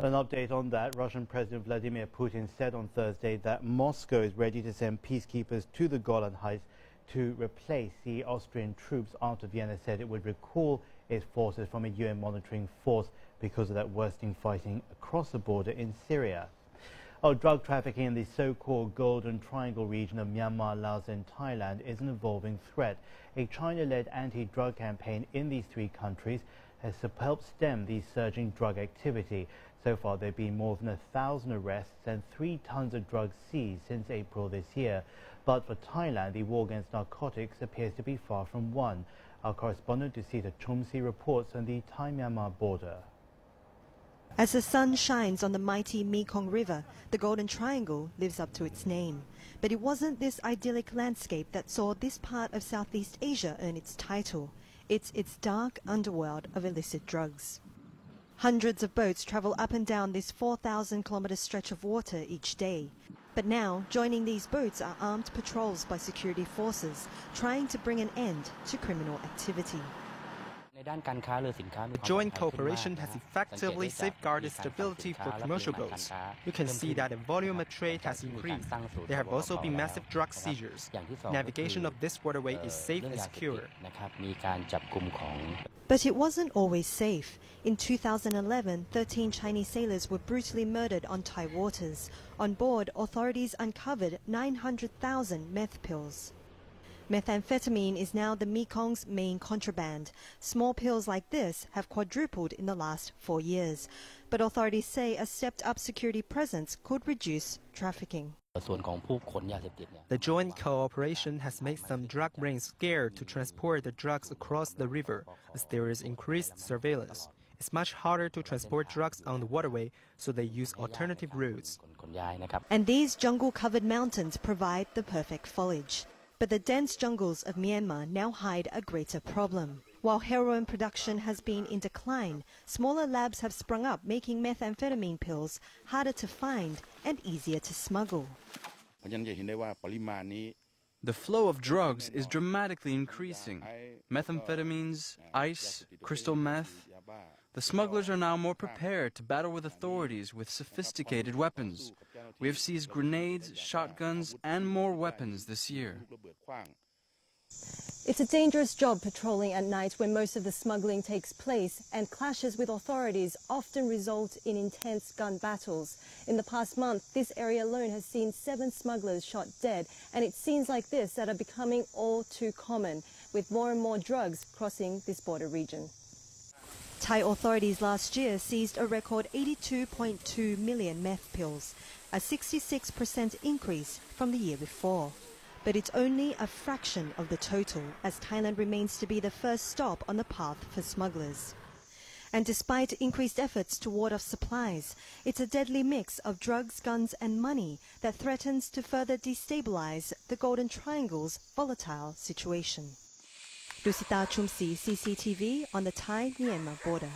An update on that, Russian President Vladimir Putin said on Thursday that Moscow is ready to send peacekeepers to the Golan Heights to replace the Austrian troops after Vienna said it would recall its forces from a UN monitoring force because of that worsening fighting across the border in Syria. Drug trafficking in the so-called Golden Triangle region of Myanmar, Laos and Thailand is an evolving threat. A China-led anti-drug campaign in these three countries has helped stem the surging drug activity. So far, there have been more than 1,000 arrests and 3 tons of drugs seized since April this year. But for Thailand, the war against narcotics appears to be far from won. Our correspondent Dusita Chumsi reports on the Thai-Myanmar border. As the sun shines on the mighty Mekong River, the Golden Triangle lives up to its name. But it wasn't this idyllic landscape that saw this part of Southeast Asia earn its title. It's its dark underworld of illicit drugs. Hundreds of boats travel up and down this 4,000-kilometre stretch of water each day. But now, joining these boats are armed patrols by security forces, trying to bring an end to criminal activity. The joint cooperation has effectively safeguarded stability for commercial boats. You can see that the volume of trade has increased. There have also been massive drug seizures. Navigation of this waterway is safe and secure. But it wasn't always safe. In 2011, 13 Chinese sailors were brutally murdered on Thai waters. On board, authorities uncovered 900,000 meth pills. Methamphetamine is now the Mekong's main contraband. Small pills like this have quadrupled in the last 4 years. But authorities say a stepped-up security presence could reduce trafficking. The joint cooperation has made some drug rings scared to transport the drugs across the river, as there is increased surveillance. It's much harder to transport drugs on the waterway, so they use alternative routes. And these jungle-covered mountains provide the perfect foliage. But the dense jungles of Myanmar now hide a greater problem. While heroin production has been in decline, smaller labs have sprung up, making methamphetamine pills harder to find and easier to smuggle. The flow of drugs is dramatically increasing. Methamphetamines, ice, crystal meth. The smugglers are now more prepared to battle with authorities with sophisticated weapons. We have seized grenades, shotguns, and more weapons this year. It's a dangerous job patrolling at night when most of the smuggling takes place, and clashes with authorities often result in intense gun battles. In the past month, this area alone has seen 7 smugglers shot dead, and it's scenes like this that are becoming all too common, with more and more drugs crossing this border region. Thai authorities last year seized a record 82.2 million meth pills, a 66% increase from the year before. But it's only a fraction of the total, as Thailand remains to be the first stop on the path for smugglers. And despite increased efforts to ward off supplies, it's a deadly mix of drugs, guns and money that threatens to further destabilize the Golden Triangle's volatile situation. Dusita Chumsi, CCTV on the Thai-Myanmar border.